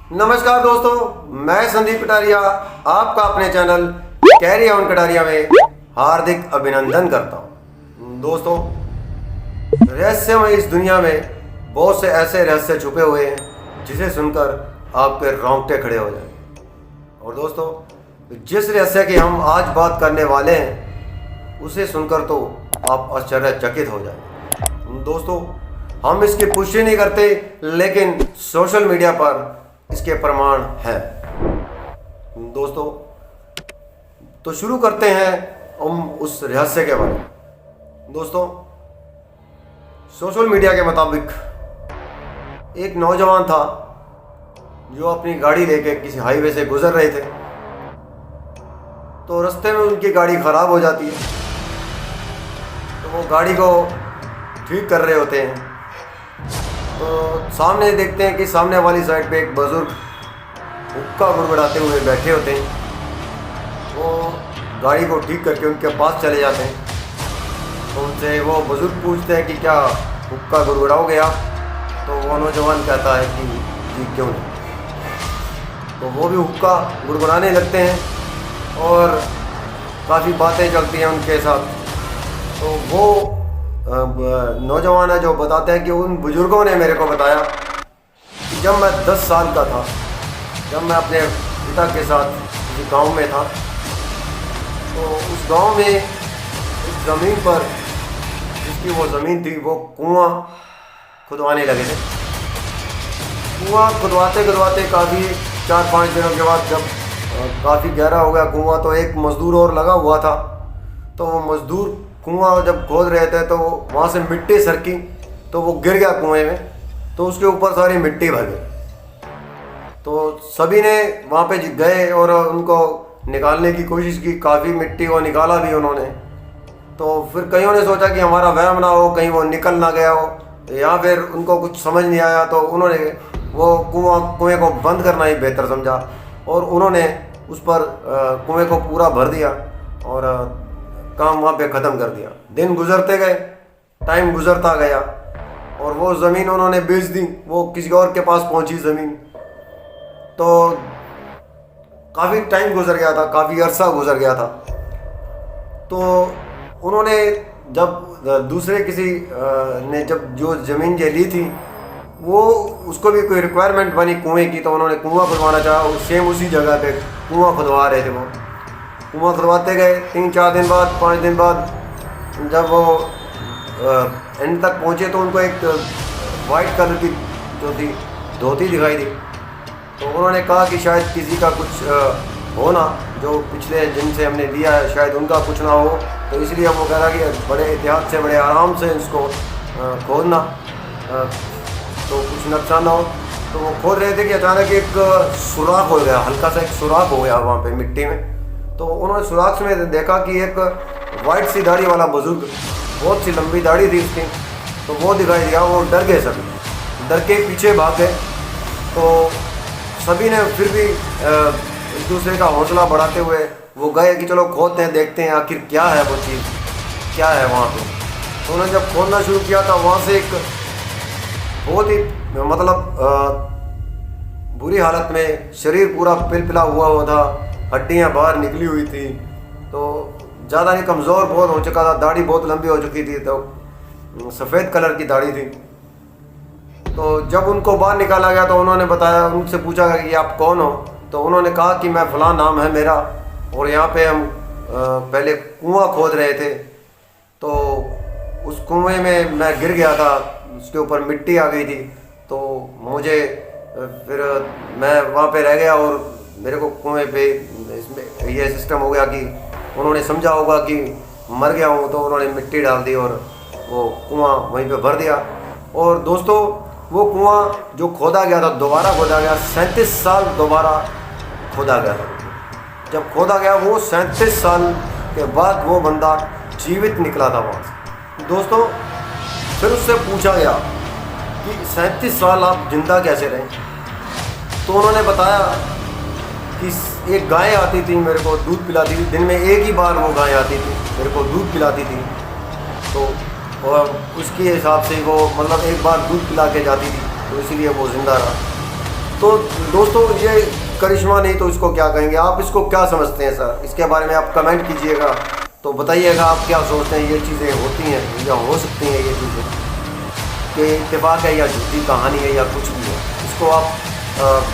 नमस्कार दोस्तों, मैं संदीप कटारिया आपका अपने चैनल कैरी ऑन कटारिया में हार्दिक अभिनंदन करता हूं। दोस्तों, रहस्यमय इस दुनिया में बहुत से ऐसे रहस्य छुपे हुए हैं जिसे सुनकर आपके रोंगटे खड़े हो जाएंगे। और दोस्तों, जिस रहस्य की हम आज बात करने वाले हैं उसे सुनकर तो आप आश्चर्यचकित हो जाएंगे। दोस्तों, हम इसकी पुष्टि नहीं करते, लेकिन सोशल मीडिया पर इसके प्रमाण हैं। दोस्तों, तो शुरू करते हैं हम उस रहस्य के बारे में। दोस्तों, सोशल मीडिया के मुताबिक एक नौजवान था जो अपनी गाड़ी लेके किसी हाईवे से गुजर रहे थे। तो रास्ते में उनकी गाड़ी ख़राब हो जाती है, तो वो गाड़ी को ठीक कर रहे होते हैं। तो सामने देखते हैं कि सामने वाली साइड पे एक बुजुर्ग हुक्का गुड़गुड़ाते हुए बैठे होते हैं। वो गाड़ी को ठीक करके उनके पास चले जाते हैं। तो उनसे वो बुजुर्ग पूछते हैं कि क्या हुक्का गुड़गुड़ाओगे आप? तो वो नौजवान कहता है कि जी क्यों नहीं। तो वो भी हुक्का गुड़गुड़ाने लगते हैं और काफ़ी बातें चलती हैं उनके साथ। तो वो नौजवान है जो बताते हैं कि उन बुजुर्गों ने मेरे को बताया कि जब मैं 10 साल का था, जब मैं अपने पिता के साथ किसी गांव में था, तो उस गांव में उस ज़मीन पर जिसकी वो ज़मीन थी वो कुआं खुदवाने लगे थे। कुआं खुदवाते खुदवाते काफ़ी 4-5 दिनों के बाद जब काफ़ी गहरा हो गया कुआं, तो एक मज़दूर और लगा हुआ था। तो वो मज़दूर कुआं जब खोद रहे थे तो वहाँ से मिट्टी सरकी, तो वो गिर गया कुएं में। तो उसके ऊपर सारी मिट्टी भर गई। तो सभी ने वहाँ पे गए और उनको निकालने की कोशिश की। काफ़ी मिट्टी को निकाला भी उन्होंने। तो फिर कईयों ने सोचा कि हमारा वहम ना हो, कहीं वो निकल ना गया हो, या फिर उनको कुछ समझ नहीं आया। तो उन्होंने वो कुएँ को बंद करना ही बेहतर समझा और उन्होंने उस पर कुएँ को पूरा भर दिया और काम वहाँ पे ख़त्म कर दिया। दिन गुजरते गए, टाइम गुजरता गया और वो ज़मीन उन्होंने बेच दी। वो किसी और के पास पहुँची ज़मीन। तो काफ़ी टाइम गुजर गया था, काफ़ी अरसा गुजर गया था। तो उन्होंने जब दूसरे किसी ने जब जो ज़मीन ये ली थी, वो उसको भी कोई रिक्वायरमेंट बनी कुएं की, तो उन्होंने कुआं खुदवाना चाहा। सेम उसी जगह पे कुआं खुदवा रहे थे। वो कुआं खुदवाते गए। 3-4 दिन बाद, 5 दिन बाद जब वो एंड तक पहुँचे तो उनको एक वाइट कलर की जो थी धोती दिखाई दी। तो उन्होंने कहा कि शायद किसी का कुछ हो ना, जो पिछले जिनसे हमने लिया है शायद उनका कुछ ना हो। तो इसलिए वो कह रहा कि बड़े एहतियात से, बड़े आराम से इसको खोदना, तो कुछ नुकसान ना हो। तो वो खोद रहे थे कि अचानक एक सुराख हो गया, हल्का सा एक सुराख हो गया वहाँ पे मिट्टी में। तो उन्होंने सुराख में देखा कि एक वाइट सी दाढ़ी वाला बुजुर्ग, बहुत सी लंबी दाढ़ी थी उसकी, तो वो दिखाई दिया। वो डर गए, सभी डर के पीछे भाग गए। तो सभी ने फिर भी एक दूसरे का हौसला बढ़ाते हुए वो गए कि चलो खोदते हैं, देखते हैं आखिर क्या है वो चीज़, क्या है वहाँ पे। तो उन्होंने जब खोदना शुरू किया था, वहाँ से एक बहुत ही मतलब बुरी हालत में शरीर पूरा पिलपिला हुआ था, हड्डियाँ बाहर निकली हुई थी। तो ज़्यादा नहीं, कमज़ोर बहुत हो चुका था, दाढ़ी बहुत लंबी हो चुकी थी, तो सफ़ेद कलर की दाढ़ी थी। तो जब उनको बाहर निकाला गया तो उन्होंने बताया, उनसे पूछा गया कि आप कौन हो? तो उन्होंने कहा कि मैं फ़लाँ नाम है मेरा, और यहाँ पे हम पहले कुआं खोद रहे थे। तो उस कुएं में मैं गिर गया था, उसके ऊपर मिट्टी आ गई थी। तो मुझे फिर मैं वहाँ पे रह गया और मेरे को कुएं पे इसमें ये सिस्टम हो गया कि उन्होंने समझा होगा कि मर गया हूँ, तो उन्होंने मिट्टी डाल दी और वो कुआं वहीं पे भर दिया। और दोस्तों, वो कुआं जो खोदा गया था दोबारा खोदा गया, 37 साल दोबारा खोदा गया था। जब खोदा गया वो 37 साल के बाद वो बंदा जीवित निकला था वहाँ से। दोस्तों, फिर उससे पूछा गया कि 37 साल आप जिंदा कैसे रहे? तो उन्होंने बताया कि एक गाय आती थी, मेरे को दूध पिलाती थी। दिन में एक ही बार वो गाय आती थी, मेरे को दूध पिलाती थी। तो और उसके हिसाब से वो मतलब एक बार दूध पिला के जाती थी, तो इसीलिए वो ज़िंदा रहा। तो दोस्तों ये करिश्मा नहीं तो इसको क्या कहेंगे, आप इसको क्या समझते हैं सर? इसके बारे में आप कमेंट कीजिएगा, तो बताइएगा आप क्या सोचते हैं, ये चीज़ें होती हैं या हो सकती हैं ये चीज़ें, कि इत्तेफाक है या झूठी कहानी है या कुछ भी है, इसको आप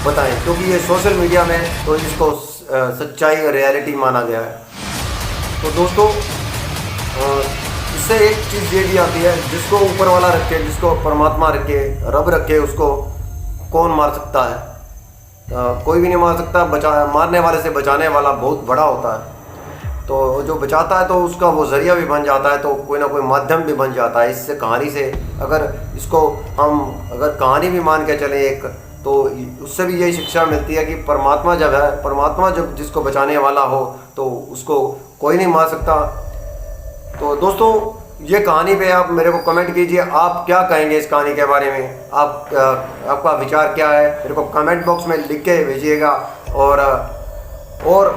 बताएं, क्योंकि ये सोशल मीडिया में तो इसको सच्चाई और रियलिटी माना गया है। तो दोस्तों इससे एक चीज़ ये भी आती है, जिसको ऊपर वाला रखे, जिसको परमात्मा रखे, रब रखे, उसको कौन मार सकता है? कोई भी नहीं मार सकता। मारने वाले से बचाने वाला बहुत बड़ा होता है। तो जो बचाता है तो उसका वो ज़रिया भी बन जाता है, तो कोई ना कोई माध्यम भी बन जाता है। इससे कहानी से अगर इसको हम अगर कहानी भी मान के चलें एक, तो उससे भी यही शिक्षा मिलती है कि परमात्मा जब है, परमात्मा जब जिसको बचाने वाला हो तो उसको कोई नहीं मार सकता। तो दोस्तों ये कहानी पे आप मेरे को कमेंट कीजिए, आप क्या कहेंगे इस कहानी के बारे में, आपका विचार क्या है, मेरे को कमेंट बॉक्स में लिख के भेजिएगा और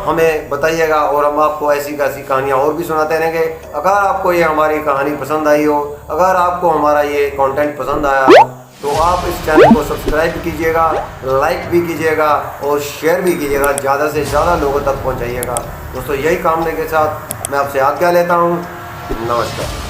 हमें बताइएगा, और हम आपको ऐसी कैसी कहानियाँ और भी सुनाते रहेंगे। अगर आपको ये हमारी कहानी पसंद आई हो, अगर आपको हमारा ये कंटेंट पसंद आया हो, तो आप इस चैनल को सब्सक्राइब कीजिएगा, लाइक भी कीजिएगा और शेयर भी कीजिएगा, ज़्यादा से ज़्यादा लोगों तक पहुँचाइएगा। दोस्तों यही कामने के साथ मैं आपसे आज्ञा लेता हूँ। नमस्कार।